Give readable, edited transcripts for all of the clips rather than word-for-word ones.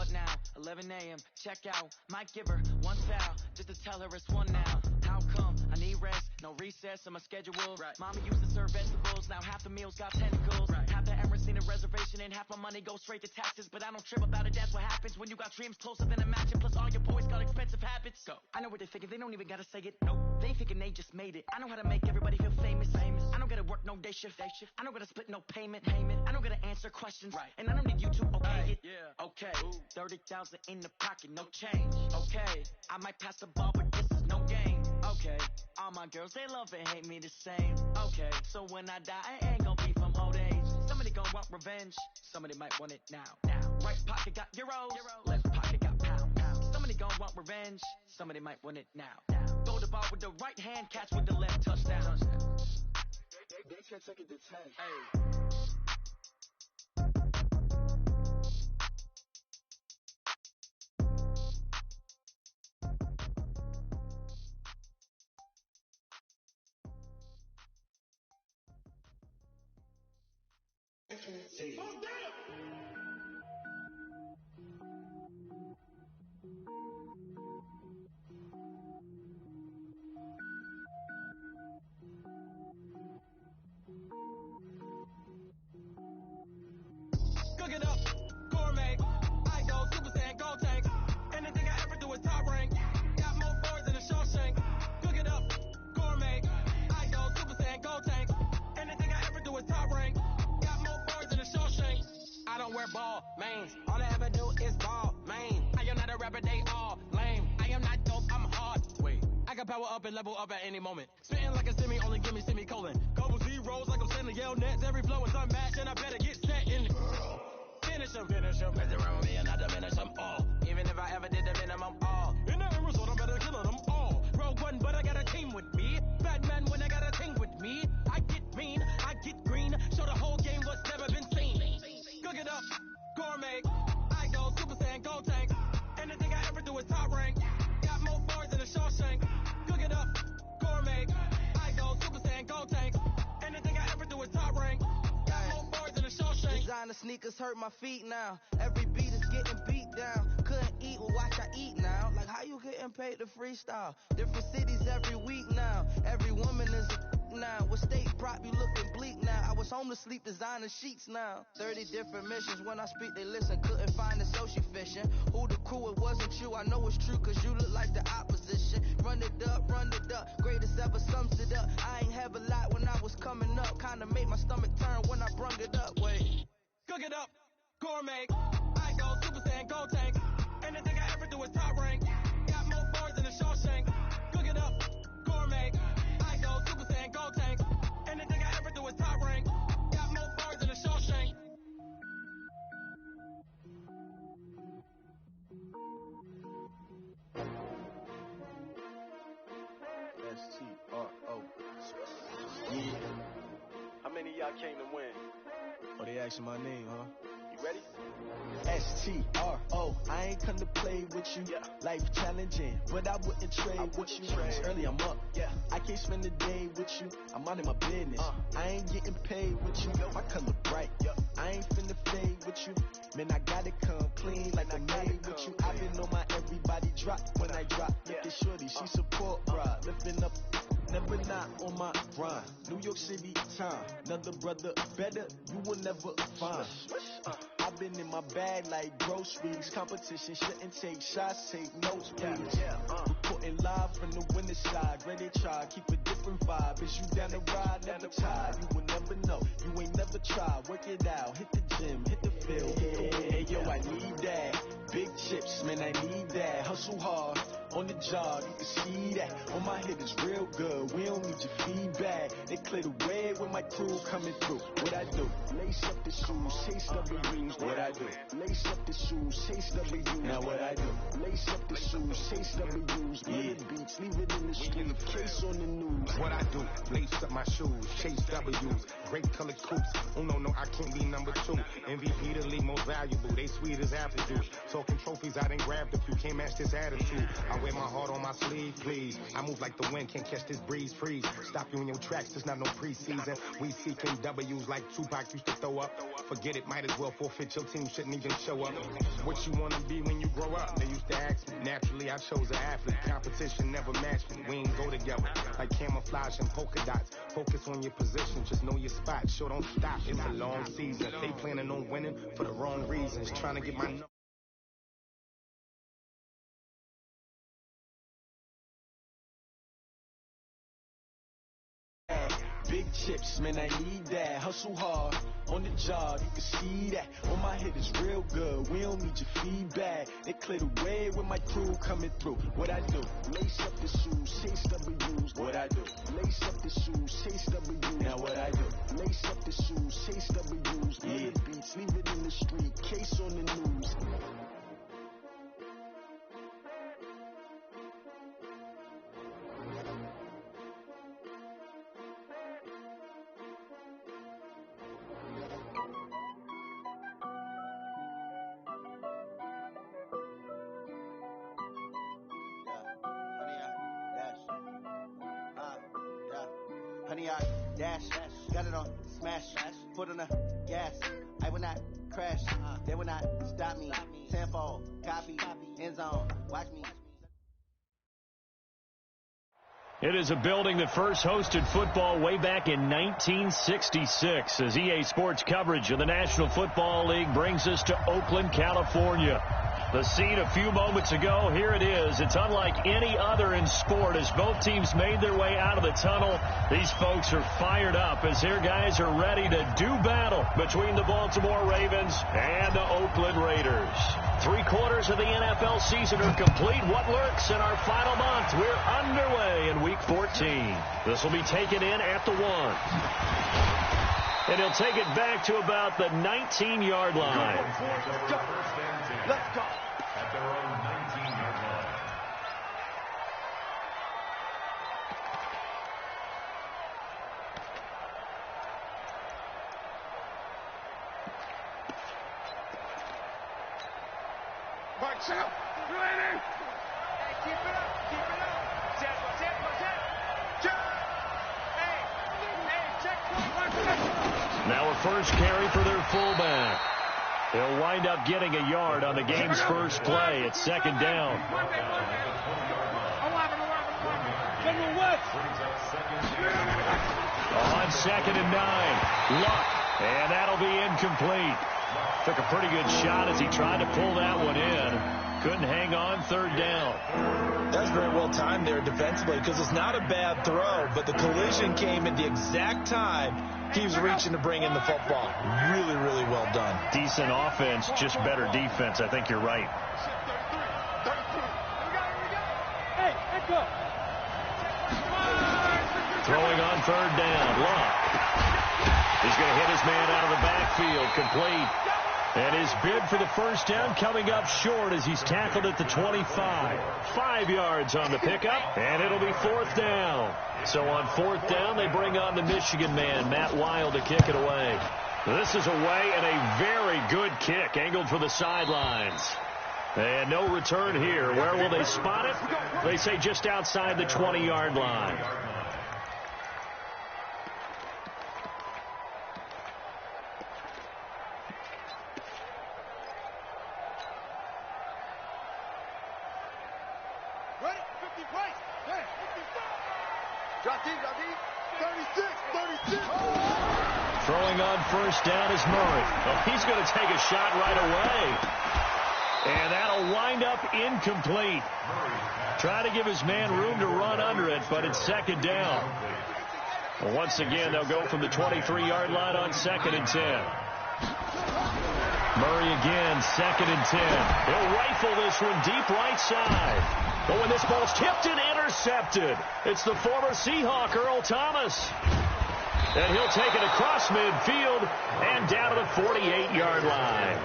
What now? 11 a.m. Check out. Might give her one foul just to tell her it's one now. How come? I need rest. No recess in my schedule. Right. Mama used to serve vegetables. Now half the meals got tentacles. Right. Half the Emirates need a reservation and half my money goes straight to taxes. But I don't trip about it. That's what happens when you got dreams closer than a match. And plus all your boys got expensive habits. Go. I know what they're thinking. They don't even gotta say it. Nope. They thinking they just made it. I know how to make everybody feel famous. I don't gotta work no day shift. I don't gotta split no payment. I don't gotta answer questions. Right. And I don't need you to okay it. Yeah. Okay. 30,000 in the pocket, no change. Okay. I might pass the ball, but this is no game. Okay. All my girls, they love and hate me the same. Okay. So when I die, I ain't gonna be from old age. Somebody gonna want revenge. Somebody might want it now. Right pocket got euros. Left pocket got pound. Somebody gonna want revenge. Somebody might want it now. Throw the ball with the right hand, catch with the left, touchdown. They can't take it to 10. Hey. Cook it up, gourmet. I go Super Saiyan, gold tank. Anything I ever do is top rank. Got more boards than a Shawshank. Cook it up, gourmet. I go Super Saiyan, gold tank. Anything I ever do is top rank. Got more boards than a Shawshank. I don't wear ball mains. All I ever do is ball main. I am not a rapper, they all lame. I am not dope, I'm hard. Wait, I can power up and level up at any moment. Spitting like a semi, only give me semicolon. Couple zeros like I'm sending yell nets. Every flow is unmatched and I better get set in. Finish them. Mess around with me and I diminish them all. Even if I ever did the minimum all. In that result, I'm better killing them all. Rogue one, but I got a team with me. Batman when I got a team with me. I get mean, I get green. Show the whole game what's never been seen. Cook it up, gourmet. I go Super Saiyan, gold tank. Anything I ever do is top rank. Got more boards than a Shawshank. Cook it up, gourmet. I go Super Saiyan, gold tank. Anything I ever do is top rank. Designer sneakers hurt my feet now. Every beat is getting beat down. Couldn't eat, well watch I eat now. Like how you getting paid to freestyle? Different cities every week now. Every woman is a now. With state prop you looking bleak now. I was home to sleep designer sheets now. 30 different missions. When I speak they listen. Couldn't find it so she fishing. Who the crew, it wasn't you. I know it's true cause you look like the opposition. Run it up. Greatest ever sums it up. I ain't have a lot when I was coming up. Kinda made my stomach turn when I brung it up. Wait. Cook it up, gourmet. I go Super Saiyan, gold tank. Anything I ever do is top rank. Got more boards than a Shawshank. Cook it up, gourmet. I go Super Saiyan, gold tank. Anything I ever do is top rank. Got more boards than a Shawshank. S-T-R-O. Yeah. How many of y'all came to win? Oh, they asking my name, huh? You ready? S-T-R-O. I ain't come to play with you. Yeah. Life challenging, but I wouldn't trade with you. Early I'm up. Yeah. I can't spend the day with you. I'm out in my business. I ain't getting paid with you. My color bright. Yeah. I ain't finna fade with you. Man, I gotta come clean like I'm made with you. I've been on my everybody drop when I drop. Look at shorty, she support ride. Lifting up. Never not on my grind. New York City time. Another brother better, you will never find. I've been in my bag like groceries. Competition shouldn't take shots, take notes, please. Reporting live from the winner's side. Ready to try, keep a different vibe. Is you down the ride, never tired. You will never know, you ain't never tried. Work it out, hit the gym, hit the field. Hey yo, I need that. Big chips, man, I need that. Hustle hard, on the job, you can see that. On my hit is real good, we don't need your feedback. They clear the way when my crew coming through. What I do? Lace up the shoes, chase W's. What I do? Lace up the shoes, chase W's. Now what I do? Lace up the shoes, chase W's. Yeah, beats, leave it in the street, case on the news. What I do? Lace up my shoes, chase W's. Great colored coops. Oh no, I can't be number 2. MVP the league most valuable. They sweet as apple juice. Talking trophies, I done grabbed a few. Can't match this attitude. I wear my heart on my sleeve, please. I move like the wind, can't catch this breeze, freeze. Stop you in your tracks, there's not no preseason. We seeking W's like Tupac used to throw up. Forget it, might as well forfeit, your team shouldn't even show up. What you wanna be when you grow up? They used to ask me. Naturally, I chose an athlete. Competition never matched me. We ain't go together like camouflage and polka dots. Focus on your position, just know your spot. Sure, don't stop. It's a long season. They planning on winning for the wrong reasons. Trying to get my number. Big chips, man, I need that. Hustle hard on the job, you can see that. On my head is real good, we don't need your feedback. They clear the way with my crew coming through. What I do? Lace up the shoes, chase W's. What I do? Lace up the shoes, chase W's. Now what I do? Lace up the shoes, chase W's. Yeah. Beats, leave it in the street, case on the news. Honey, I dash, got it on smash, foot on the gas. I will not crash, they will not stop me. Tenfold, copy, end zone, watch me. It is a building that first hosted football way back in 1966 as EA Sports coverage of the National Football League brings us to Oakland, California. The scene a few moments ago, here it is. It's unlike any other in sport as both teams made their way out of the tunnel. These folks are fired up as their guys are ready to do battle between the Baltimore Ravens and the Oakland Raiders. 3/4 of the NFL season are complete. What lurks in our final month? We're underway in Week 14. This will be taken in at the 1. And he'll take it back to about the 19-yard line. Let's go. At their own 19-yard line. Watch out. Ready? Hey, keep it up. Keep it up. Watch it. Hey, check. Now a first carry for their fullback. They'll wind up getting a yard on the game's first play. It's second down. On 2nd and 9. Luck. And that'll be incomplete. Took a pretty good shot as he tried to pull that one in. Couldn't hang on 3rd down. That's very well timed there defensively because it's not a bad throw, but the collision came at the exact time he was reaching to bring in the football. Really, really well done. Decent offense, just better defense. I think you're right. Throwing on 3rd down. Luck. He's going to hit his man out of the backfield. Complete. And his bid for the first down coming up short as he's tackled at the 25. 5 yards on the pickup, and it'll be 4th down. So on 4th down, they bring on the Michigan man, Matt Wild, to kick it away. This is away and a very good kick, angled for the sidelines. And no return here. Where will they spot it? They say just outside the 20-yard line. Throwing on first down is Murray. Oh, he's going to take a shot right away. And that'll wind up incomplete. Try to give his man room to run under it, but it's 2nd down. Well, once again, they'll go from the 23-yard line on 2nd and 10. Murray again, 2nd and 10. He'll rifle this one deep right side. But when this ball's tipped and intercepted, it's the former Seahawk, Earl Thomas. And he'll take it across midfield and down to the 48-yard line.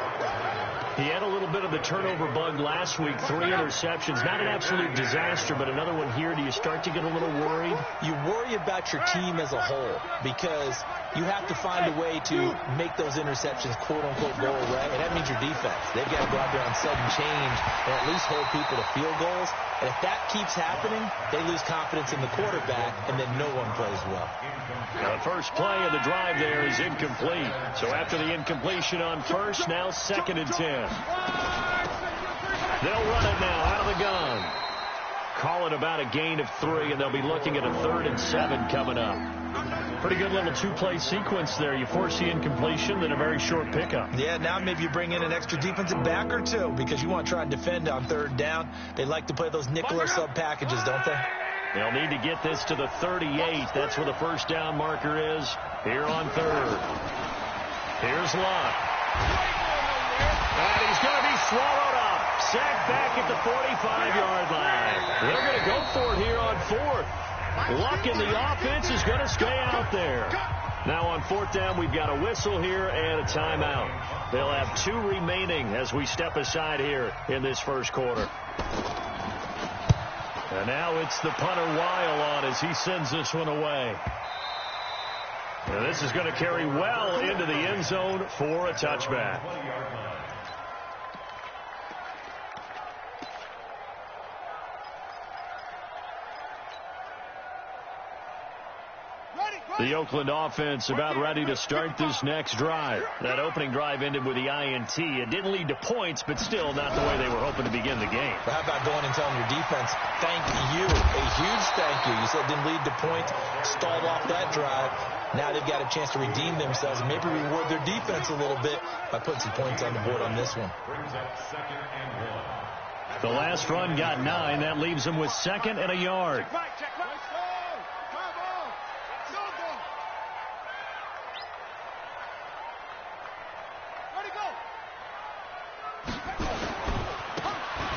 He had a little bit of the turnover bug last week, 3 interceptions. Not an absolute disaster, but another one here. Do you start to get a little worried? You worry about your team as a whole because you have to find a way to make those interceptions, quote-unquote, go away. And that means your defense. They've got to go out there on sudden change and at least hold people to field goals. And if that keeps happening, they lose confidence in the quarterback, and then no one plays well. The first play of the drive there is incomplete. So after the incompletion on first, now 2nd and 10. They'll run it now out of the gun. Call it about a gain of 3, and they'll be looking at a 3rd and 7 coming up. Pretty good little two-play sequence there. You force the incompletion, then a very short pickup. Yeah, now maybe you bring in an extra defensive back or two because you want to try and defend on 3rd down. They like to play those nickel or sub packages, don't they? They'll need to get this to the 38. That's where the first down marker is here on 3rd. Here's Lott. And he's going to be swallowed up. Sacked back at the 45-yard line. They're going to go for it here on 4th. Luck in the offense is going to stay out there. Now on 4th down, we've got a whistle here and a timeout. They'll have 2 remaining as we step aside here in this first quarter. And now it's the punter Weil on as he sends this one away. And this is going to carry well into the end zone for a touchback. The Oakland offense about ready to start this next drive. That opening drive ended with the INT. It didn't lead to points, but still not the way they were hoping to begin the game. But how about going and telling your defense, thank you, a huge thank you. You said it didn't lead to points, stalled off that drive. Now they've got a chance to redeem themselves and maybe reward their defense a little bit by putting some points on the board on this one. The last run got 9. That leaves them with 2nd and a yard.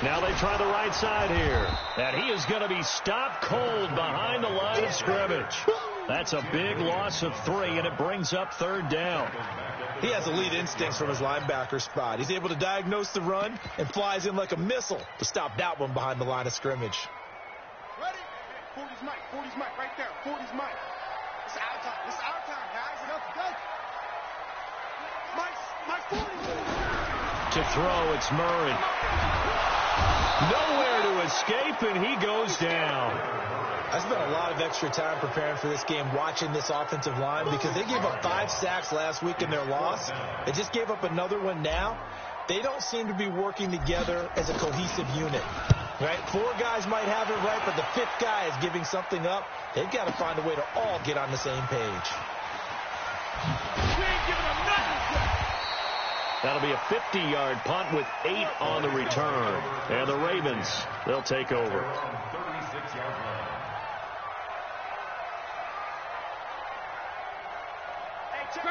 Now they try the right side here. And he is going to be stopped cold behind the line of scrimmage. That's a big loss of 3, and it brings up 3rd down. He has elite instincts from his linebacker spot. He's able to diagnose the run and flies in like a missile to stop that one behind the line of scrimmage. Ready? 40's Mike right there. 40's Mike. It's our time. It's our time, guys. Mike's 40. To throw, it's Murray. Nowhere to escape, and he goes down. I spent a lot of extra time preparing for this game watching this offensive line because they gave up 5 sacks last week in their loss. They just gave up another one now. They don't seem to be working together as a cohesive unit. Right? 4 guys might have it right, but the 5th guy is giving something up. They've got to find a way to all get on the same page. We ain't giving them nothing. That'll be a 50-yard punt with 8 on the return. And the Ravens, they'll take over.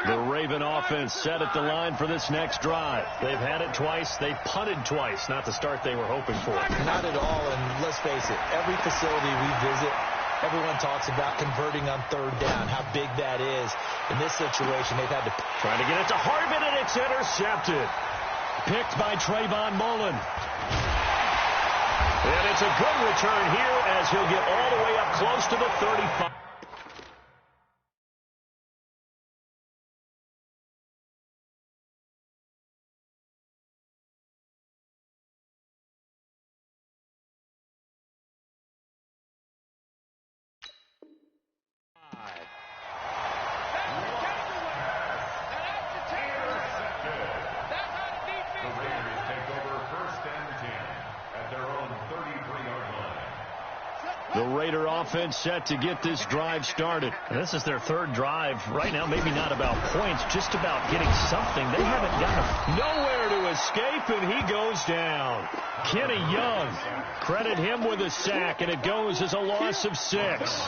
The Raven offense set at the line for this next drive. They've had it twice. They've punted twice. Not the start they were hoping for. Not at all, and let's face it, every facility we visit, everyone talks about converting on 3rd down, how big that is. In this situation, they've had to... Trying to get it to Harvin, and it's intercepted. Picked by Trayvon Mullen. And it's a good return here as he'll get all the way up close to the 35. The Raider offense set to get this drive started. And this is their 3rd drive. Right now, maybe not about points, just about getting something. They haven't got nowhere to escape, and he goes down. Kenny Young, credit him with a sack, and it goes as a loss of 6.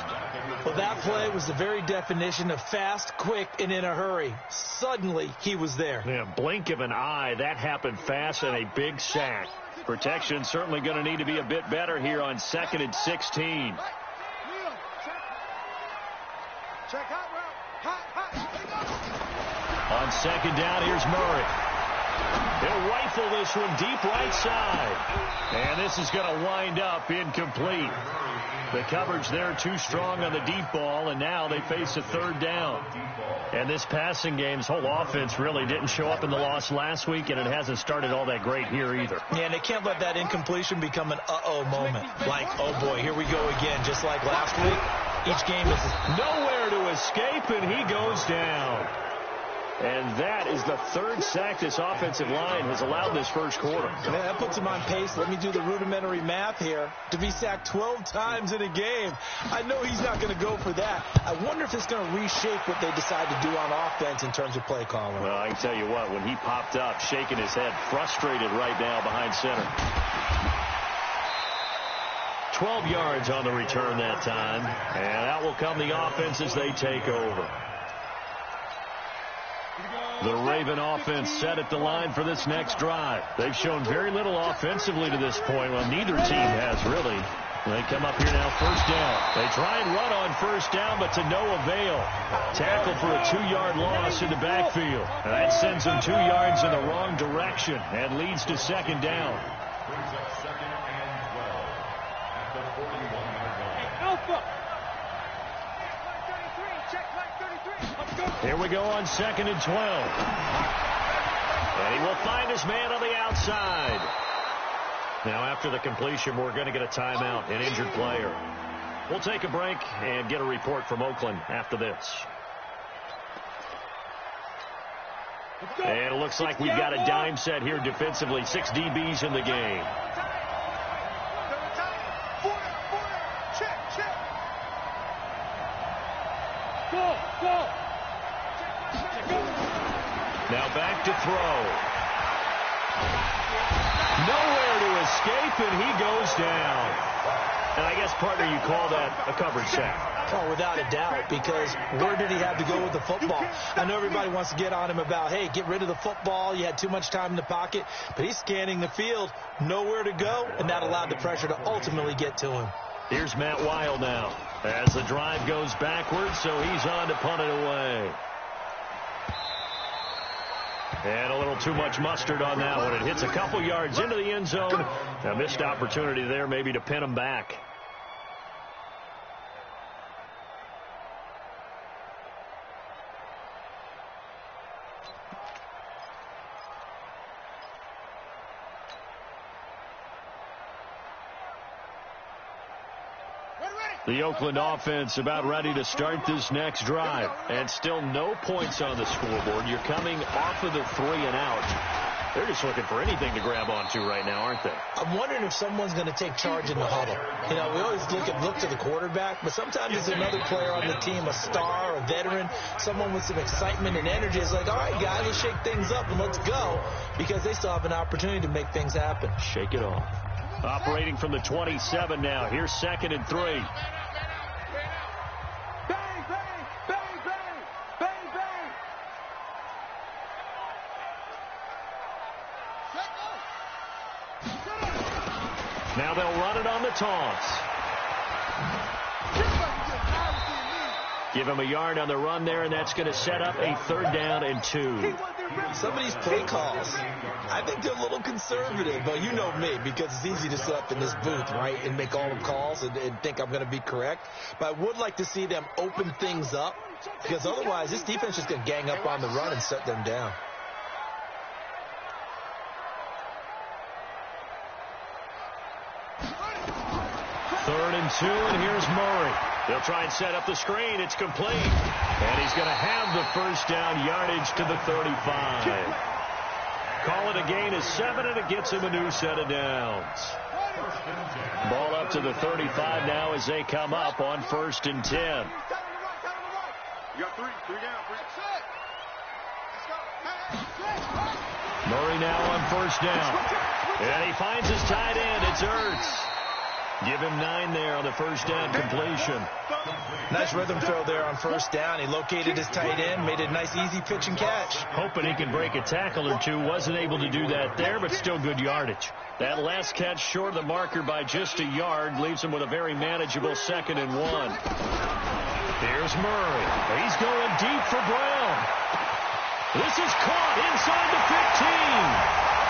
Well, that play was the very definition of fast, quick, and in a hurry. Suddenly, he was there. Yeah, blink of an eye. That happened fast and a big sack. Protection certainly going to need to be a bit better here on 2nd and 16. On 2nd down, here's Murray. He'll rifle this one deep right side. And this is going to wind up incomplete. The coverage there too strong on the deep ball, and now they face a 3rd down. And this passing game's whole offense really didn't show up in the loss last week, and it hasn't started all that great here either. Yeah, and they can't let that incompletion become an uh-oh moment. Like, oh boy, here we go again, just like last week. Each game is nowhere to escape, and he goes down. And that is the third sack this offensive line has allowed this first quarter. Man, that puts him on pace. Let me do the rudimentary math here. To be sacked 12 times in a game, I know he's not going to go for that. I wonder if it's going to reshape what they decide to do on offense in terms of play calling. Well, I can tell you what, when he popped up, shaking his head, frustrated right now behind center. 12 yards on the return that time, and out will come the offense as they take over. The Raven offense set at the line for this next drive. They've shown very little offensively to this point. Well, neither team has really. They come up here now, first down. They try and run on first down, but to no avail. Tackle for a 2-yard loss in the backfield. And that sends them 2 yards in the wrong direction and leads to second down. Brings up second and 12 at the 41-yard line. Alpha! Check line 33. Let's go. Here we go on second and 12. And he will find his man on the outside. Now, after the completion, we're going to get a timeout, an injured player. We'll take a break and get a report from Oakland after this. And it looks like we've got a dime set here defensively. 6 DBs in the game. Now back to throw. Nowhere to escape, and he goes down. And I guess, partner, you call that a coverage sack. Oh, without a doubt, because where did he have to go with the football? I know everybody wants to get on him about, hey, get rid of the football. You had too much time in the pocket. But he's scanning the field, nowhere to go, and that allowed the pressure to ultimately get to him. Here's Matt Weil now as the drive goes backwards, so he's on to punt it away. And a little too much mustard on that one. It hits a couple yards into the end zone. A missed opportunity there maybe to pin him back. The Oakland offense about ready to start this next drive. And still no points on the scoreboard. You're coming off of the 3 and out. They're just looking for anything to grab onto right now, aren't they? I'm wondering if someone's going to take charge in the huddle. You know, we always look to the quarterback, but sometimes it's another player on the team, a star, a veteran, someone with some excitement and energy. It's like, all right, guys, let's shake things up and let's go, because they still have an opportunity to make things happen. Shake it off. Operating from the 27 now. Here's second and 3. Now they'll run it on the toss. Give him a yard on the run there, and that's going to set up a 3rd down and 2. Some of these play calls, I think they're a little conservative, but you know me, because it's easy to sit up in this booth, right, and make all the calls and think I'm going to be correct. But I would like to see them open things up, because otherwise this defense is going to gang up on the run and set them down. Third and 2, and here's Murray. They'll try and set up the screen. It's complete. And he's going to have the first down, yardage to the 35. Call it a gain of 7, and it gets him a new set of downs. Ball up to the 35 now as they come up on 1st and 10. You got 3 down. Murray now on 1st down. And he finds his tight end. It's Ertz. Give him 9 there on the 1st down completion. Nice rhythm throw there on 1st down. He located his tight end, made it a nice, easy pitch and catch. Hoping he can break a tackle or two. Wasn't able to do that there, but still good yardage. That last catch short of the marker by just a yard leaves him with a very manageable 2nd and 1. Here's Murray. He's going deep for Brown. This is caught inside the 15.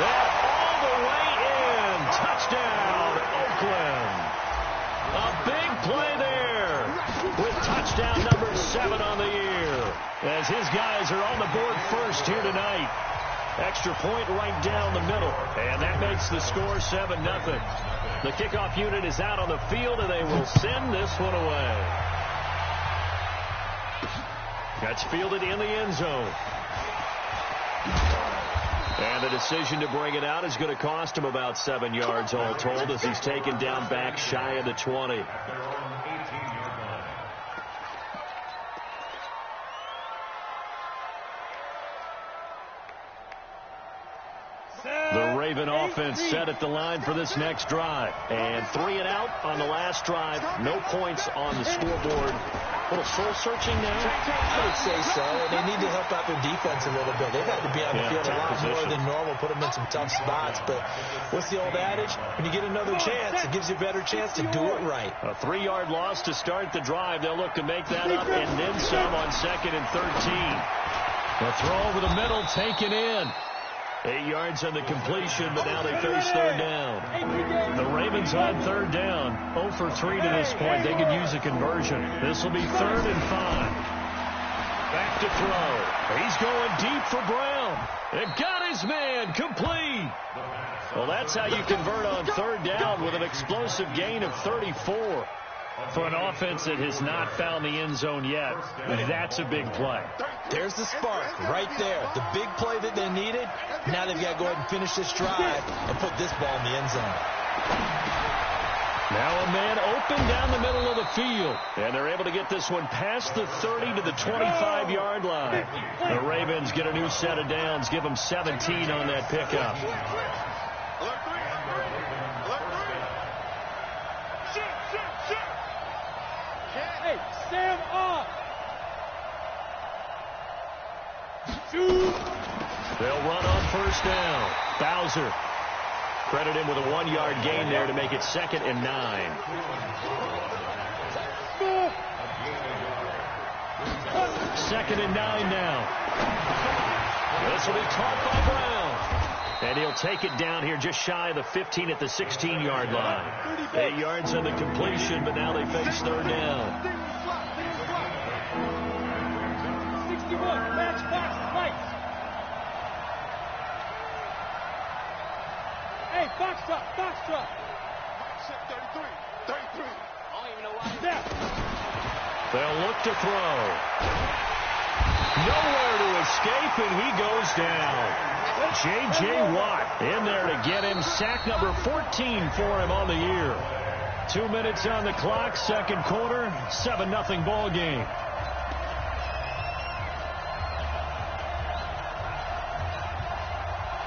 That all the way in. Touchdown, Oakland. A big play there with touchdown number 7 on the year as his guys are on the board first here tonight. Extra point right down the middle, and that makes the score 7-0. The kickoff unit is out on the field, and they will send this one away. That's fielded in the end zone. And the decision to bring it out is going to cost him about 7 yards all told as he's taken down back shy of the 20. The Raven offense set at the line for this next drive. And 3 and out on the last drive. No points on the scoreboard. A little soul-searching now? I would say so. They need to help out their defense a little bit. They've had to be on the field a lot more than normal, put them in some tough spots. But what's the old adage? When you get another chance, it gives you a better chance to do it right. A 3-yard loss to start the drive. They'll look to make that up and then some on 2nd and 13. The throw over the middle taken in. 8 yards on the completion, but now they face 3rd down. The Ravens on 3rd down. 0 for 3 to this point. They could use a conversion. This will be 3rd and 5. Back to throw. He's going deep for Brown. It got his man. Complete. Well, that's how you convert on 3rd down with an explosive gain of 34. For an offense that has not found the end zone yet, that's a big play. There's the spark right there. The big play that they needed. Now they've got to go ahead and finish this drive and put this ball in the end zone. Now a man open down the middle of the field. And they're able to get this one past the 30 to the 25-yard line. The Ravens get a new set of downs. Give them 17 on that pickup. Hey, Sam off. Shoot. They'll run on 1st down. Bowser. Credit him with a 1-yard gain there to make it 2nd and 9. Second and 9 now. This will be caught by Brown. And he'll take it down here just shy of the 15 at the 16-yard line. 8 yards on the completion, but now they face 3rd down. 61, match box, lights. Hey, box truck, box truck. 33. I don't even know why he's there. They'll look to throw. Nowhere to escape, and he goes down. J.J. Watt in there to get him. Sack number 14 for him on the year. 2 minutes on the clock, 2nd quarter, 7-0 ball game.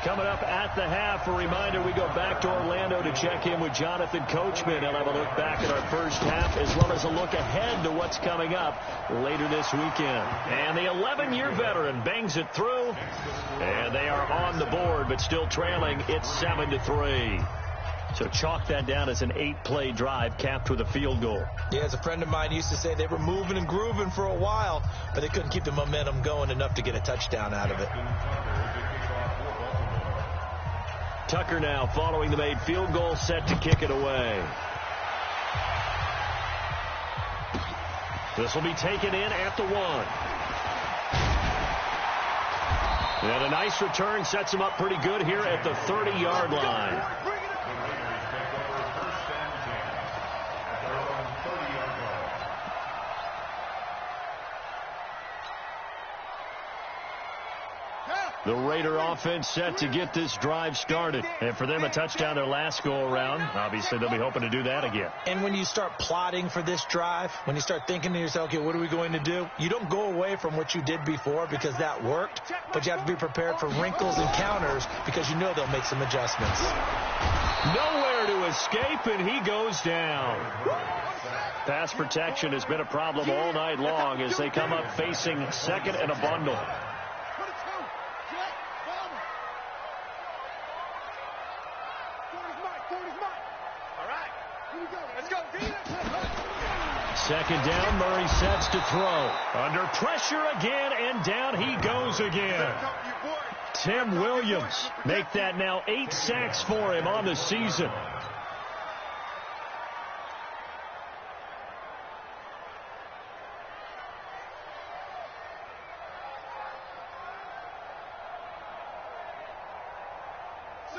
Coming up at the half, a reminder, we go back to Orlando to check in with Jonathan Coachman. He'll have a look back at our first half as well as a look ahead to what's coming up later this weekend. And the 11-year veteran bangs it through, and they are on the board but still trailing. It's 7-3. So chalk that down as an 8-play drive capped with a field goal. Yeah, as a friend of mine used to say, they were moving and grooving for a while, but they couldn't keep the momentum going enough to get a touchdown out of it. Tucker now following the made field goal, set to kick it away. This will be taken in at the 1. And a nice return sets him up pretty good here at the 30-yard line. The Raider offense set to get this drive started. And for them, a touchdown their last go-around. Obviously, they'll be hoping to do that again. And when you start plotting for this drive, when you start thinking to yourself, okay, what are we going to do? You don't go away from what you did before because that worked, but you have to be prepared for wrinkles and counters because you know they'll make some adjustments. Nowhere to escape, and he goes down. Pass protection has been a problem all night long as they come up facing 2nd and a bundle. Second down, Murray sets to throw. Under pressure again, and down he goes again. Tim Williams make that now 8 sacks for him on the season.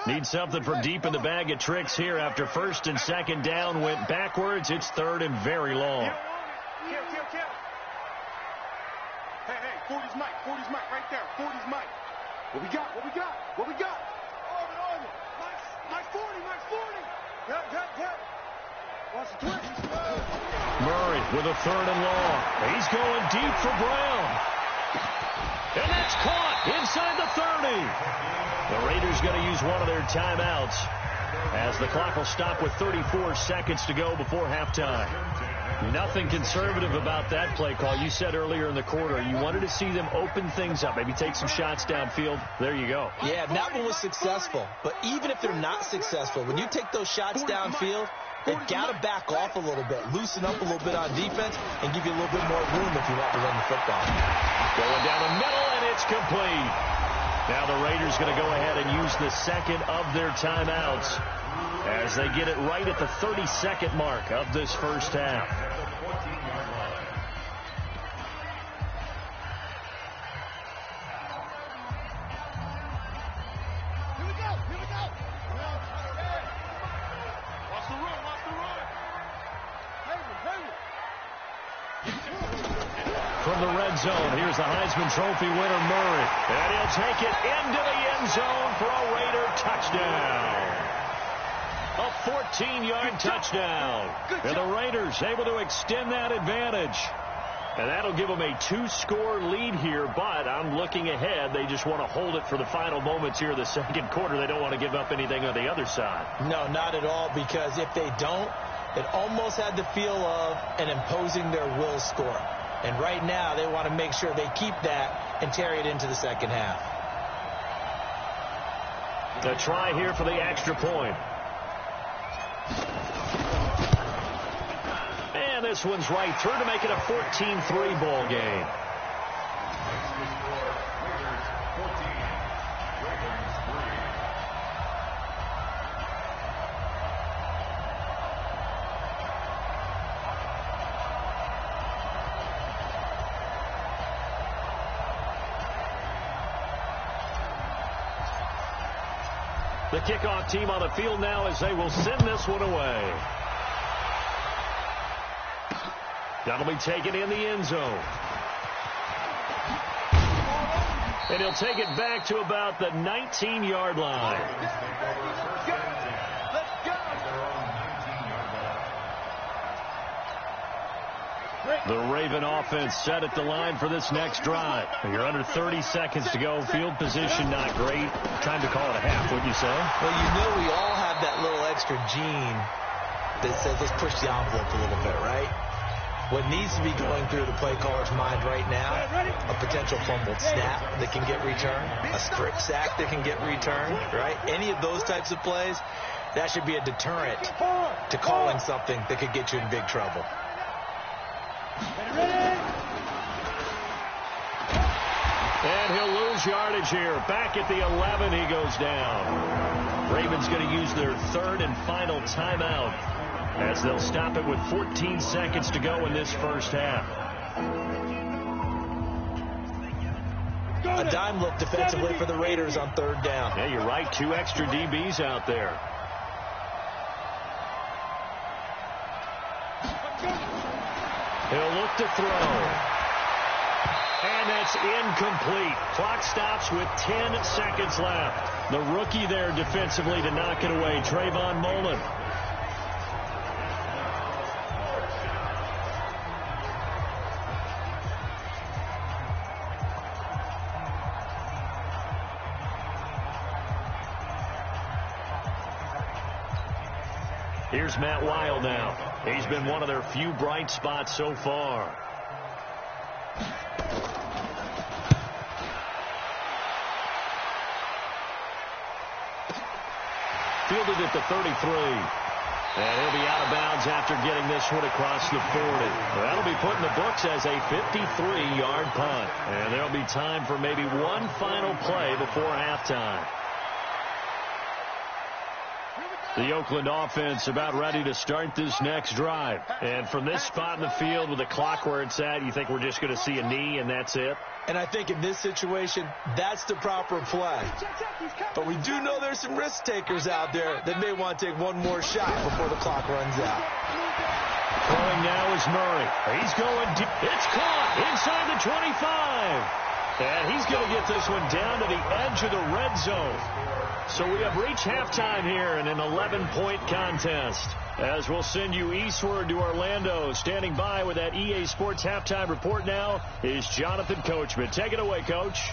Need something from deep in the bag of tricks here after 1st and 2nd down went backwards. It's 3rd and very long. Hey, 40's Mike right there. 40's Mike. What we got? What we got? What we got? Orbit. Mike 40. Good. Watch the twist. Murray with a 3rd and long. He's going deep for Brown. And that's caught inside the 30. The Raiders going to use one of their timeouts as the clock will stop with 34 seconds to go before halftime. Nothing conservative about that play call. You said earlier in the quarter you wanted to see them open things up, maybe take some shots downfield. There you go. Yeah, that one was successful. But even if they're not successful, when you take those shots downfield, they've got to back off a little bit, loosen up a little bit on defense, and give you a little bit more room if you want to run the football. Going down the middle, and it's complete. Now the Raiders going to go ahead and use the second of their timeouts as they get it right at the 30-second mark of this first half. From the red zone, here's the Heisman Trophy winner, Murray. And he'll take it into the end zone for a Raider touchdown. A 14-yard touchdown. And the Raiders able to extend that advantage. And that'll give them a 2-score lead here, but I'm looking ahead. They just want to hold it for the final moments here of the second quarter. They don't want to give up anything on the other side. No, not at all, because if they don't, it almost had the feel of an imposing their will score. And right now, they want to make sure they keep that and carry it into the second half. A try here for the extra point. And this one's right through to make it a 14-3 ball game. The kickoff team on the field now as they will send this one away. That'll be taken in the end zone. And he'll take it back to about the 19-yard line. The Raven offense set at the line for this next drive. You're under 30 seconds to go. Field position not great. Time to call it a half, wouldn't you say? Well, you know we all have that little extra gene that says let's push the envelope a little bit, right? What needs to be going through the play caller's mind right now, a potential fumbled snap that can get returned, a strip sack that can get returned, right? Any of those types of plays, that should be a deterrent to calling something that could get you in big trouble. And he'll lose yardage here. Back at the 11, he goes down. Ravens going to use their third and final timeout as they'll stop it with 14 seconds to go in this first half. A dime look defensively for the Raiders on third down. Yeah, you're right. 2 extra DBs out there. He'll look to throw. And that's incomplete. Clock stops with 10 seconds left. The rookie there defensively to knock it away, Trayvon Mullen. Here's Matt Weil now. He's been one of their few bright spots so far. Fielded at the 33. And he'll be out of bounds after getting this one across the 40. That'll be put in the books as a 53-yard punt. And there'll be time for maybe one final play before halftime. The Oakland offense about ready to start this next drive. And from this spot in the field with the clock where it's at, you think we're just going to see a knee and that's it? And I think in this situation, that's the proper play. But we do know there's some risk takers out there that may want to take one more shot before the clock runs out. Throwing now is Murray. He's going deep. It's caught inside the 25. And he's going to get this one down to the edge of the red zone. So we have reached halftime here in an 11-point contest. As we'll send you eastward to Orlando. Standing by with that EA Sports halftime report now is Jonathan Coachman. Take it away, Coach.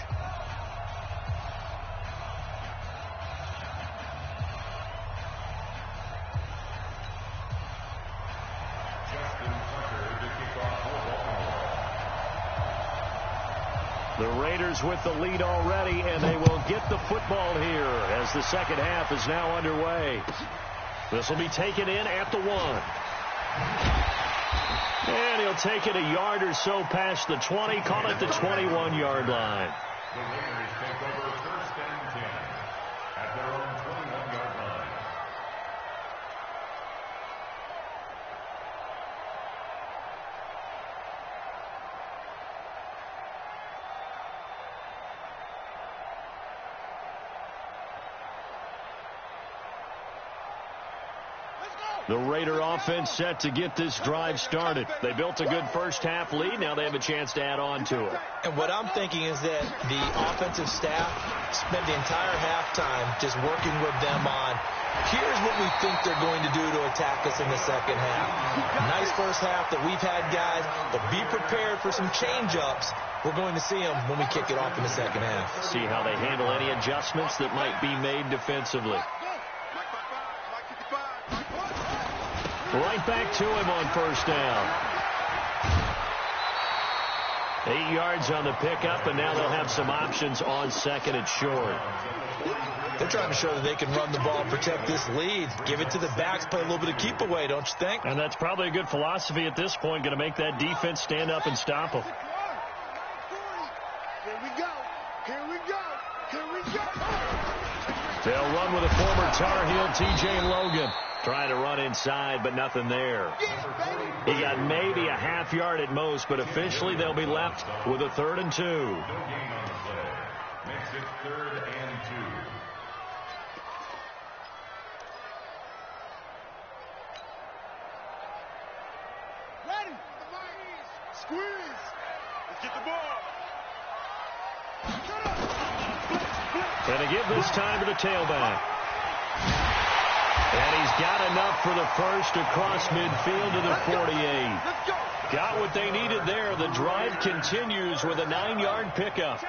The Raiders with the lead already, and they will get the football here as the second half is now underway. This will be taken in at the 1. And he'll take it a yard or so past the 20, call it the 21-yard line. The Raiders take over first and 10 at their own 21-yard line. The Raider offense set to get this drive started. They built a good first-half lead. Now they have a chance to add on to it. And what I'm thinking is that the offensive staff spent the entire halftime just working with them on, here's what we think they're going to do to attack us in the second half. Nice first half that we've had, guys, but be prepared for some change-ups. We're going to see them when we kick it off in the second half. See how they handle any adjustments that might be made defensively. Right back to him on first down. 8 yards on the pickup, and now they'll have some options on second and short. They're trying to show that they can run the ball and protect this lead. Give it to the backs, play a little bit of keep away, don't you think? And that's probably a good philosophy at this point, going to make that defense stand up and stop them. Here we go. Here we go. Here we go. They'll run with a former Tar Heel, T.J. Logan. Trying to run inside, but nothing there. He got maybe a half yard at most, but officially they'll be left with a 3rd and 2. No gain on the play. Makes it 3rd and 2. Ready. Squeeze. Let's get the ball. And they give this time to the tailback. And he's got enough for the first across midfield to the 48. Got what they needed there. The drive continues with a 9-yard pickup.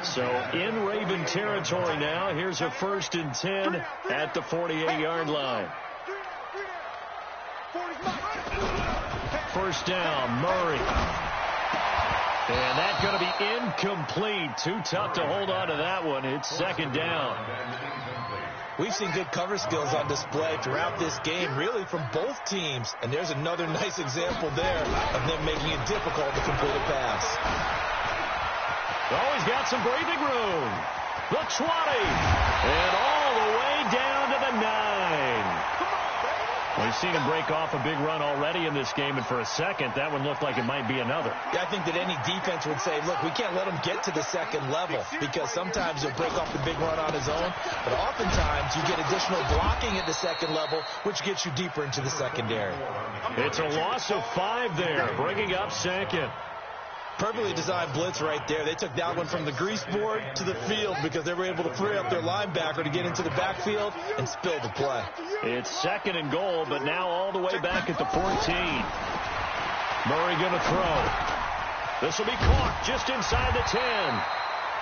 So in Raven territory now. Here's a 1st and 10 at the 48-yard line. First down, Murray. And that's going to be incomplete. Too tough to hold on to that one. It's 2nd down. We've seen good cover skills on display throughout this game, really from both teams. And there's another nice example there of them making it difficult to complete a pass. Oh, he's got some breathing room. The 20. And all the way down to the 9. We've seen him break off a big run already in this game, and for a second, that one looked like it might be another. Yeah, I think that any defense would say, look, we can't let him get to the second level, because sometimes he'll break off the big run on his own, but oftentimes you get additional blocking at the second level, which gets you deeper into the secondary. It's a loss of 5 there, bringing up 2nd. Perfectly designed blitz right there. They took that one from the grease board to the field because they were able to free up their linebacker to get into the backfield and spill the play. It's 2nd and goal, but now all the way back at the 14. Murray going to throw. This will be caught just inside the 10.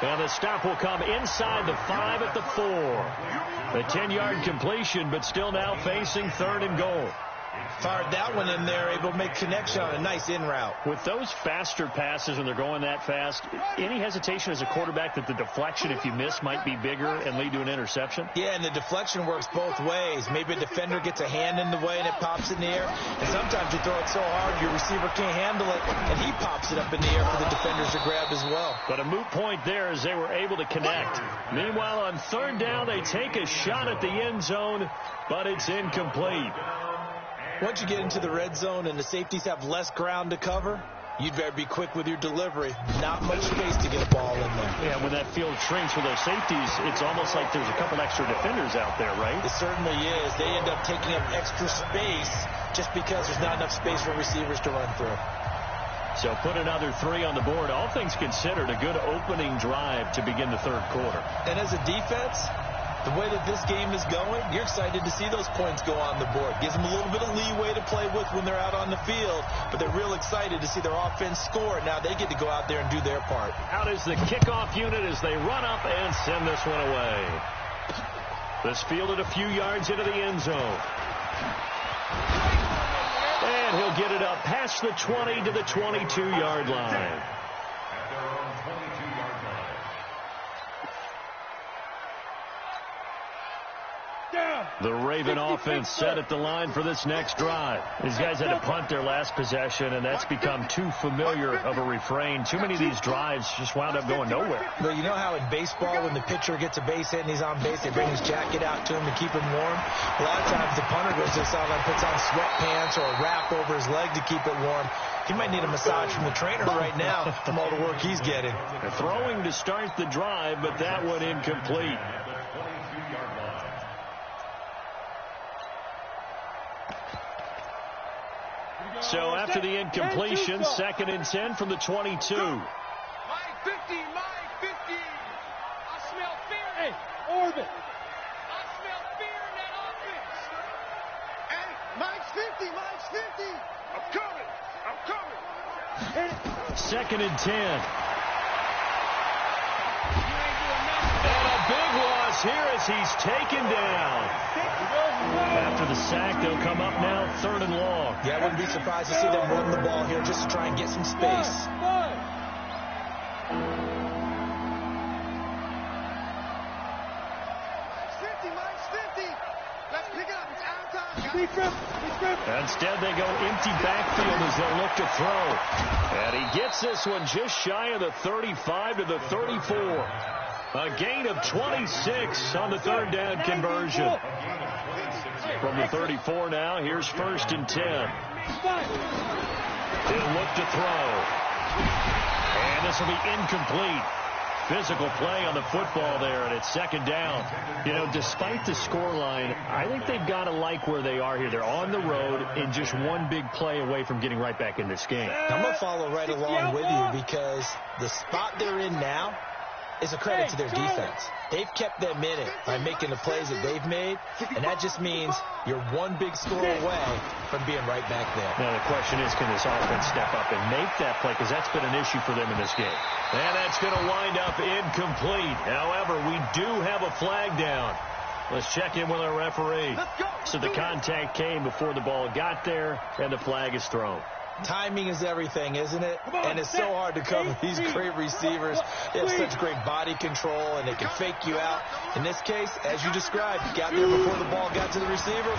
And the stop will come inside the 5 at the 4. A 10-yard completion, but still now facing 3rd and goal. Fired that one in there, able to make connection on a nice in route. With those faster passes when they're going that fast, any hesitation as a quarterback that the deflection, if you miss, might be bigger and lead to an interception? Yeah, and the deflection works both ways. Maybe a defender gets a hand in the way and it pops in the air. And sometimes you throw it so hard your receiver can't handle it, and he pops it up in the air for the defenders to grab as well. But a moot point there as they were able to connect. Meanwhile, on 3rd down, they take a shot at the end zone, but it's incomplete. Once you get into the red zone and the safeties have less ground to cover, you'd better be quick with your delivery. Not much space to get a ball in there. Yeah, when that field shrinks for those safeties, it's almost like there's a couple extra defenders out there, right? It certainly is. They end up taking up extra space just because there's not enough space for receivers to run through. So put another 3 on the board. All things considered, a good opening drive to begin the third quarter. And as a defense, the way that this game is going, you're excited to see those points go on the board. Gives them a little bit of leeway to play with when they're out on the field, but they're real excited to see their offense score. Now they get to go out there and do their part. Out is the kickoff unit as they run up and send this one away. This fielded a few yards into the end zone. And he'll get it up past the 20 to the 22-yard line. At their own 22-yard line. The Raven offense set at the line for this next drive. These guys had to punt their last possession, and that's become too familiar of a refrain. Too many of these drives just wound up going nowhere. Well, you know how in baseball, when the pitcher gets a base hit and he's on base, they bring his jacket out to him to keep him warm? A lot of times the punter goes to the sideline, puts on sweatpants or a wrap over his leg to keep it warm. He might need a massage from the trainer right now from all the work he's getting. They're throwing to start the drive, but that one incomplete. So after the incompletion, 2nd and 10 from the 22. Mike 50, Mike 50. I smell fear. Hey, Orbit. I smell fear in that offense. Hey, Mike's 50, Mike's 50. I'm coming. I'm coming. 2nd and 10. And a big loss here as he's taken down. After the sack, they'll come up now 3rd and long. Yeah, I wouldn't be surprised to see them run the ball here just to try and get some space. Instead, they go empty backfield as they'll look to throw. And he gets this one just shy of the 35 to the 34. A gain of 26 on the 3rd down conversion. From the 34 now, here's 1st and 10. He'll look to throw. And this will be incomplete. Physical play on the football there, and it's 2nd down. You know, despite the scoreline, I think they've got to like where they are here. They're on the road and just one big play away from getting right back in this game. I'm going to follow right along with you because the spot they're in now is a credit to their defense. They've kept them in it by making the plays that they've made, and that just means you're one big score away from being right back there. Now the question is, can this offense step up and make that play? Because that's been an issue for them in this game. And that's going to wind up incomplete. However, we do have a flag down. Let's check in with our referee. So the contact came before the ball got there, and the flag is thrown. Timing is everything, isn't it? And it's so hard to cover these great receivers. They have such great body control, and they can fake you out. In this case, as you described, got there before the ball got to the receiver.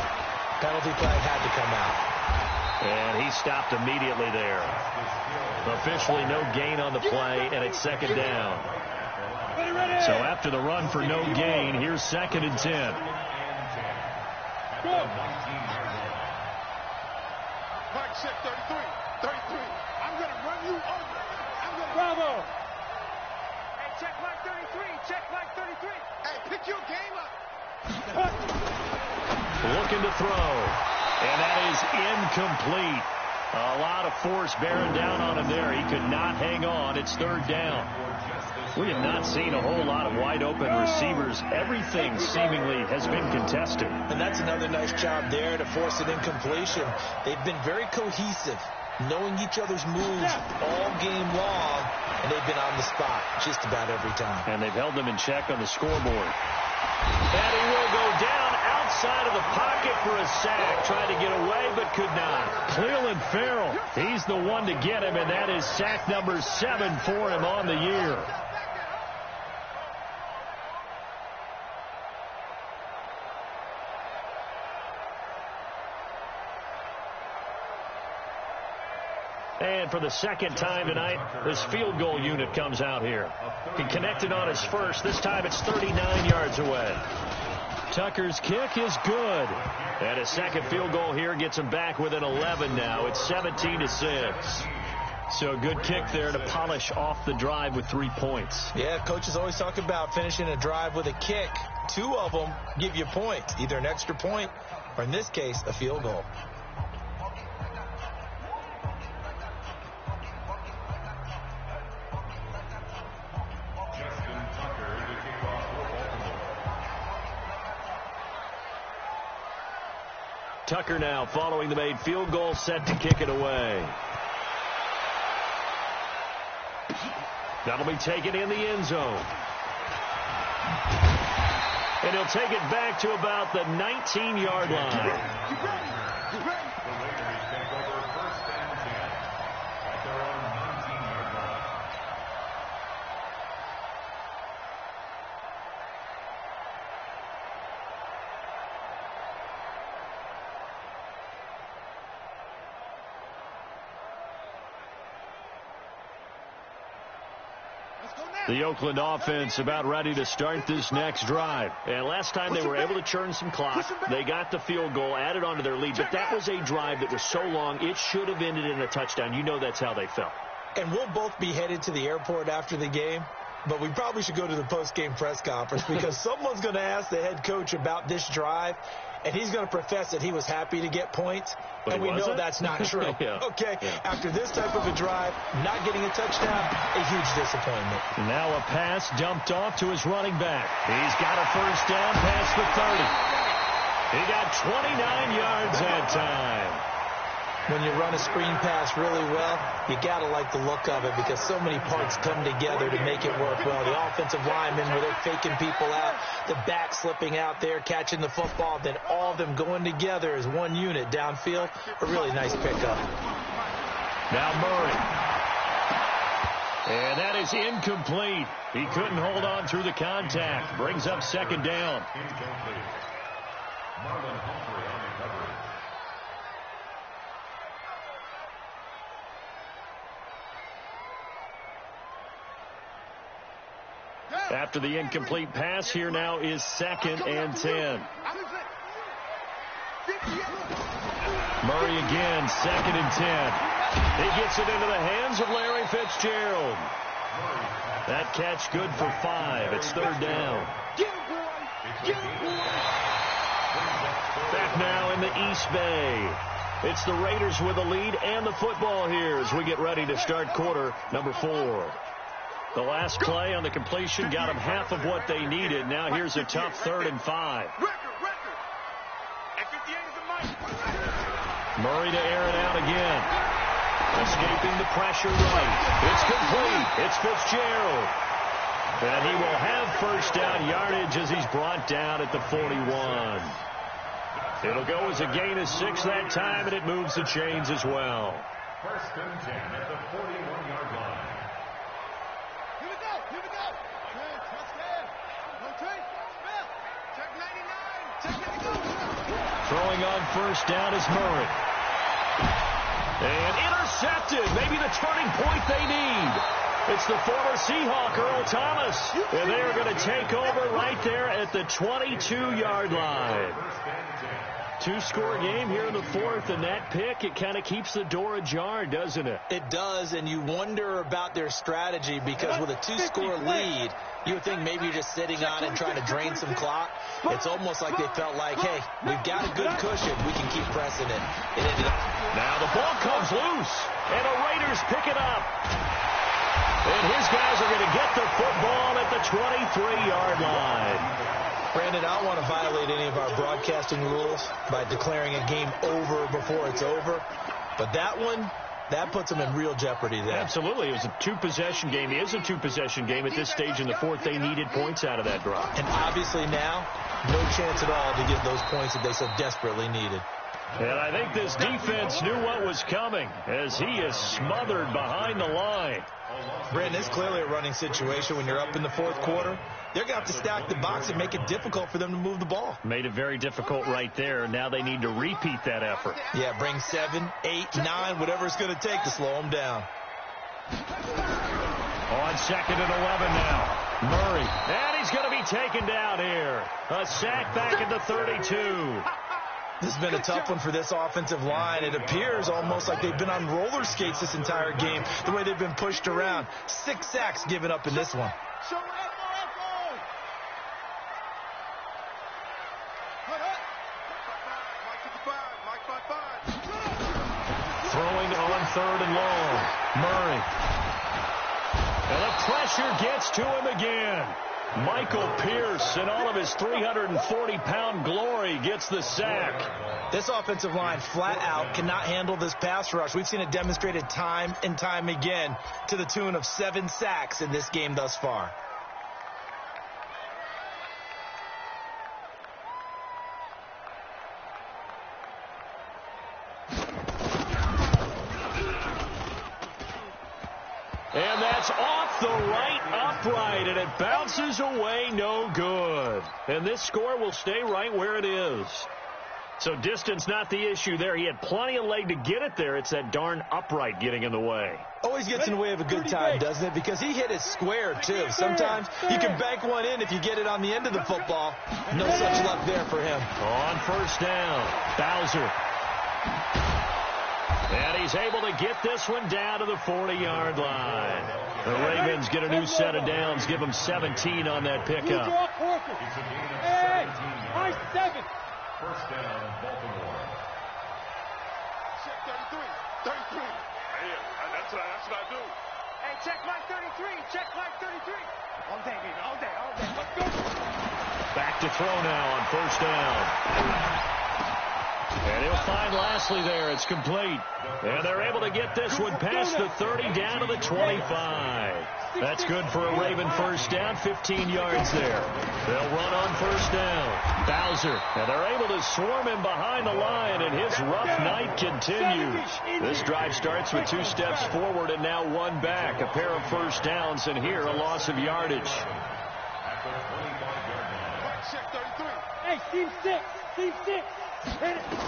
Penalty flag had to come out. And he stopped immediately there. Officially no gain on the play, and it's 2nd down. So after the run for no gain, here's 2nd and 10. Mike said 33. 33. I'm going to run you over. I'm going to... Bravo. Hey, check Mike 33. Check Mike 33. Hey, pick your game up. Looking to throw. And that is incomplete. A lot of force bearing down on him there. He could not hang on. It's 3rd down. We have not seen a whole lot of wide-open receivers. Everything seemingly has been contested. And that's another nice job there to force an incompletion. They've been very cohesive, knowing each other's moves all game long, and they've been on the spot just about every time. And they've held them in check on the scoreboard. And he will go down outside of the pocket for a sack. Tried to get away, but could not. Cleveland Farrell, he's the one to get him, and that is sack number 7 for him on the year. And for the 2nd time tonight, this field goal unit comes out here. He connected on his first. This time it's 39 yards away. Tucker's kick is good. And a second field goal here gets him back within 11 now. It's 17-6. So a good kick there to polish off the drive with 3 points. Yeah, coaches always talk about finishing a drive with a kick. 2 of them give you points, either an extra point or, in this case, a field goal. Tucker now following the made field goal, set to kick it away. That'll be taken in the end zone. And he'll take it back to about the 19-yard line. The Oakland offense about ready to start this next drive. And last time they were able to churn some clock. They got the field goal, added on to their lead. But that was a drive that was so long, it should have ended in a touchdown. You know that's how they felt. And we'll both be headed to the airport after the game. But we probably should go to the post-game press conference because someone's going to ask the head coach about this drive. And he's going to profess that he was happy to get points. But and we know that's not true. Okay, after this type of a drive, not getting a touchdown, a huge disappointment. Now a pass dumped off to his running back. He's got a first down past the 30. He got 29 yards that time. When you run a screen pass really well, you got to like the look of it because so many parts come together to make it work well. The offensive linemen, where they're faking people out, the back slipping out there, catching the football, then all of them going together as one unit downfield. A really nice pickup. Now Murray. And that is incomplete. He couldn't hold on through the contact. Brings up second down. Incomplete. Marlon Humphrey on the coverage. After the incomplete pass, here now is 2nd and 10. Murray again, 2nd and 10. He gets it into the hands of Larry Fitzgerald. That catch good for 5. It's 3rd down. Back now in the East Bay. It's the Raiders with the lead and the football here as we get ready to start quarter number 4. The last play on the completion got them half of what they needed. Now here's a tough 3rd and 5. Murray to air it out again. Escaping the pressure right. It's complete. It's Fitzgerald. And he will have first down yardage as he's brought down at the 41. It'll go as a gain of 6 that time, and it moves the chains as well. 1st and 10 at the 41-yard line. Throwing on first down is Murray. And intercepted. Maybe the turning point they need. It's the former Seahawk, Earl Thomas. And they are going to take over right there at the 22-yard line. 2-score game here in the 4th, and that pick, it kind of keeps the door ajar, doesn't it? It does, and you wonder about their strategy because with a 2-score lead, you would think maybe you're just sitting on it and trying to drain some clock. It's almost like they felt like, hey, we've got a good cushion. We can keep pressing it. It ended up. Now the ball comes loose, and the Raiders pick it up. And his guys are going to get the football at the 23-yard line. Brandon, I don't want to violate any of our broadcasting rules by declaring a game over before it's over. But that one, that puts them in real jeopardy there. Absolutely. It was a 2-possession game. It is a 2-possession game at this stage in the 4th. They needed points out of that drive. And obviously now, no chance at all to get those points that they so desperately needed. And I think this defense knew what was coming as he is smothered behind the line. Brandon, it's clearly a running situation when you're up in the 4th quarter. They're going to have to stack the box and make it difficult for them to move the ball. Made it very difficult right there. Now they need to repeat that effort. Yeah, bring 7, 8, 9, whatever it's going to take to slow them down. On 2nd and 11 now. Murray. And he's going to be taken down here. A sack back at the 32. This has been a tough one for this offensive line. It appears almost like they've been on roller skates this entire game, the way they've been pushed around. 6 sacks given up in this one. Throwing on 3rd and long. Murray. And the pressure gets to him again. Michael Pierce, in all of his 340-pound glory, gets the sack. This offensive line flat out cannot handle this pass rush. We've seen it demonstrated time and time again to the tune of 7 sacks in this game thus far. And that's off the right upright, and it bounces away, no good. And this score will stay right where it is. So distance not the issue there. He had plenty of leg to get it there. It's that darn upright getting in the way. Always gets in the way of a good time, doesn't it? Because he hit it square, too. Sometimes you can bank one in if you get it on the end of the football. No such luck there for him. On first down, Bowser. And he's able to get this one down to the 40-yard line. The Ravens get a new set of downs, give them 17 on that pickup. Hey, high 7. First down, Baltimore. Check 33. Yeah, that's what I do. Hey, check my 33. Check my 33. All day, baby. All day. Let's go. Back to throw now on first down. And he'll find Lashley there. It's complete. And they're able to get this one past the 30 down to the 25. That's good for a Raven first down, 15 yards there. They'll run on first down. Bowser. And they're able to swarm him behind the line, and his rough night continues. This drive starts with 2 steps forward and now 1 back. A pair of first downs, and here a loss of yardage. Check 33. Hey, team 6. Team 6.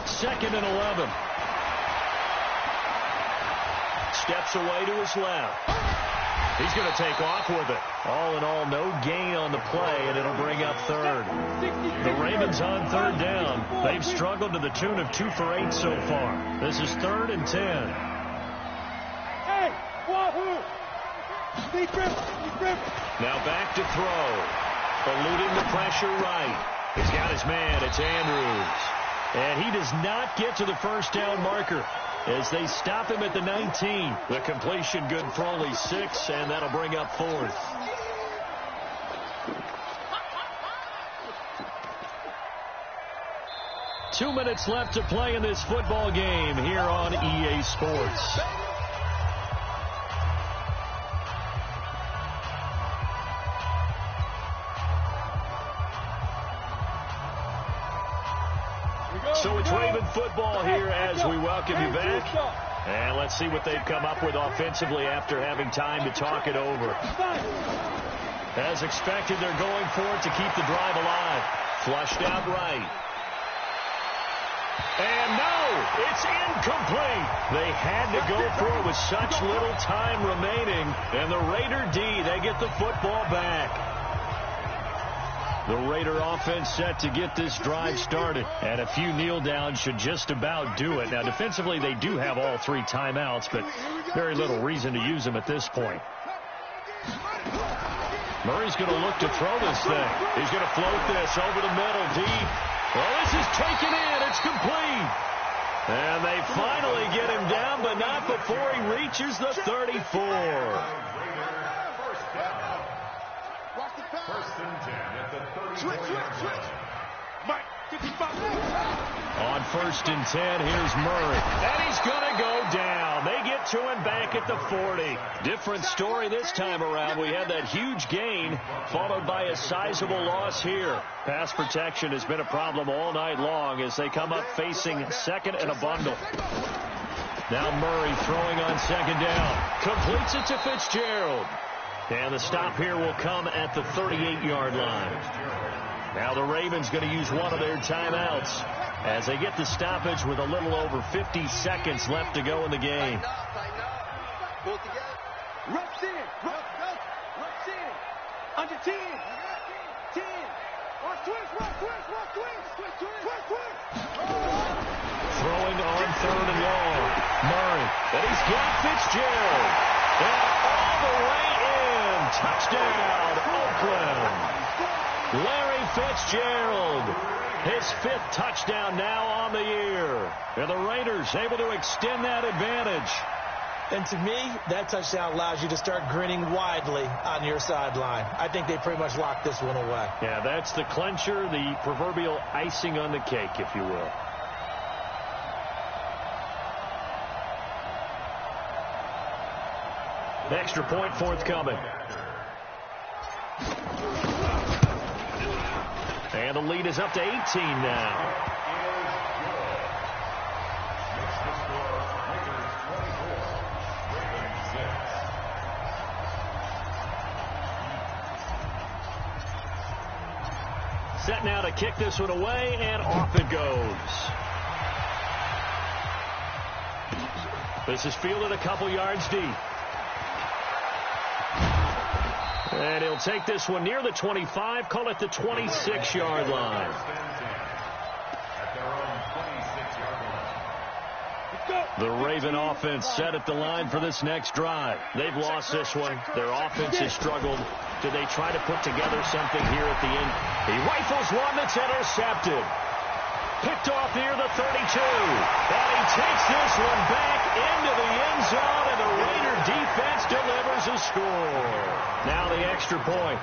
Second and 11. Steps away to his left. He's going to take off with it. All in all, no gain on the play, and it'll bring up third. The Ravens on third down. They've struggled to the tune of 2 for 8 so far. This is 3rd and 10. Hey, wahoo! Now back to throw. Eluding the pressure right. He's got his man. It's Andrews. And he does not get to the first down marker as they stop him at the 19. The completion good for only 6, and that'll bring up 4th. Two minutes left to play in this football game here on EA Sports. So it's Raven football here as we welcome you back. And let's see what they've come up with offensively after having time to talk it over. As expected, they're going for it to keep the drive alive. Flushed out right. And no, it's incomplete. They had to go for it with such little time remaining. And the Raider D, they get the football back. The Raider offense set to get this drive started. And a few kneel downs should just about do it. Now, defensively, they do have all 3 timeouts, but very little reason to use them at this point. Murray's going to look to throw this thing. He's going to float this over the middle, deep. Well, this is taken in. It's complete. And they finally get him down, but not before he reaches the 34. First and 10 at the 30. Mike, 55. On first and 10, here's Murray. And he's going to go down. They get to him back at the 40. Different story this time around. We had that huge gain followed by a sizable loss here. Pass protection has been a problem all night long as they come up facing second and a bundle. Now Murray throwing on second down. Completes it to Fitzgerald. And the stop here will come at the 38-yard line. Now the Ravens going to use one of their timeouts as they get the stoppage with a little over 50 seconds left to go in the game. Rush in. Rush in. Under 10. 10. Twist. Throwing on third and long. Murray. And he's got Fitzgerald. And all the way in. Touchdown, Oakland. Larry Fitzgerald. His 5th touchdown now on the year. And the Raiders able to extend that advantage. And to me, that touchdown allows you to start grinning widely on your sideline. I think they pretty much locked this one away. Yeah, that's the clincher, the proverbial icing on the cake, if you will. The extra point forthcoming. And the lead is up to 18 now. Set now to kick this one away, and off it goes. This is fielded a couple yards deep. And he'll take this one near the 25, call it the 26-yard line. The Raven offense set at the line for this next drive. They've lost this one. Their offense has struggled. Do they try to put together something here at the end? He rifles one that's intercepted. Picked off near the 32. And he takes this one back into the end zone, and the Raider defense delivers a score. Now the extra point.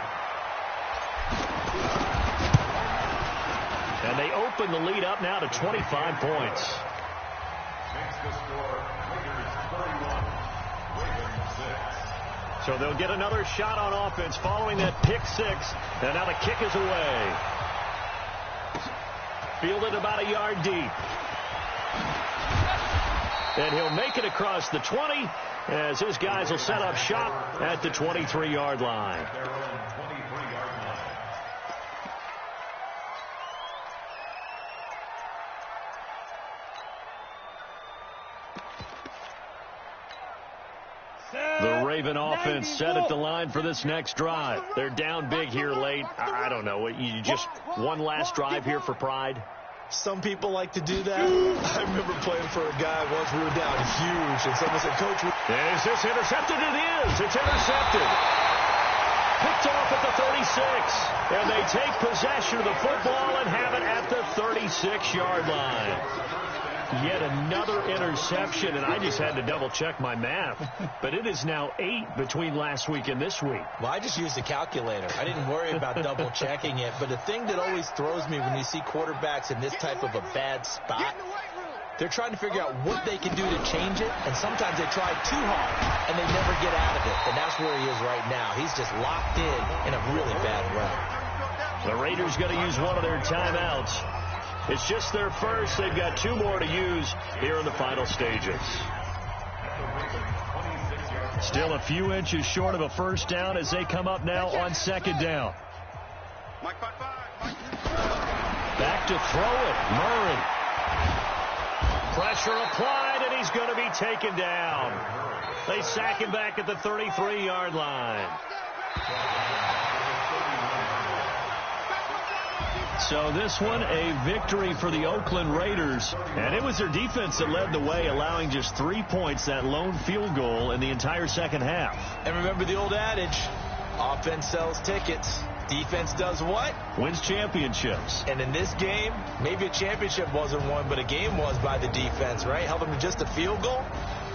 And they open the lead up now to 25 points. Makes the score Raiders 31, Ravens 6. So they'll get another shot on offense following that pick six. And now the kick is away. Fielded about a yard deep. And he'll make it across the 20 as his guys will set up shop at the 23-yard line. The Raven offense set at the line for this next drive. They're down big here late. I don't know. You just one last drive here for pride? Some people like to do that. I remember playing for a guy once we were down huge, and someone said, Coach, is this intercepted? It is. It's intercepted. Picked off at the 36. And they take possession of the football and have it at the 36-yard line. Yet another interception, and I just had to double-check my math. But it is now 8 between last week and this week. Well, I just used a calculator. I didn't worry about double-checking it. But the thing that always throws me when you see quarterbacks in this type of a bad spot, they're trying to figure out what they can do to change it, and sometimes they try too hard, and they never get out of it. And that's where he is right now. He's just locked in a really bad run. The Raiders going to use one of their timeouts. It's just their first. They've got 2 more to use here in the final stages. Still a few inches short of a first down as they come up now on second down. Back to throw it. Murray. Pressure applied, and he's going to be taken down. They sack him back at the 33-yard line. So this one, a victory for the Oakland Raiders. And it was their defense that led the way, allowing just 3 points, that lone field goal in the entire second half. And remember the old adage, offense sells tickets. Defense does what? Wins championships. And in this game, maybe a championship wasn't won, but a game was by the defense, right? Held them to just a field goal.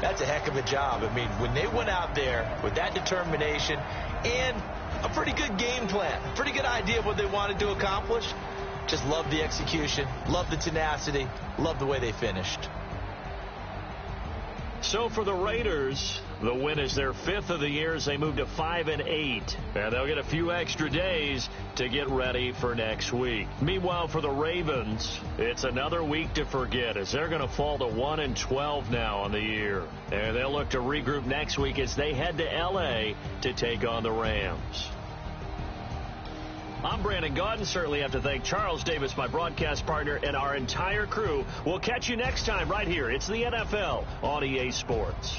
That's a heck of a job. I mean, when they went out there with that determination and a pretty good game plan, pretty good idea of what they wanted to accomplish, just love the execution, love the tenacity, love the way they finished. So for the Raiders, the win is their 5th of the year as they move to 5-8. And they'll get a few extra days to get ready for next week. Meanwhile, for the Ravens, it's another week to forget as they're going to fall to 1-12 now on the year. And they'll look to regroup next week as they head to L.A. to take on the Rams. I'm Brandon Gaudin. Certainly have to thank Charles Davis, my broadcast partner, and our entire crew. We'll catch you next time right here. It's the NFL on EA Sports.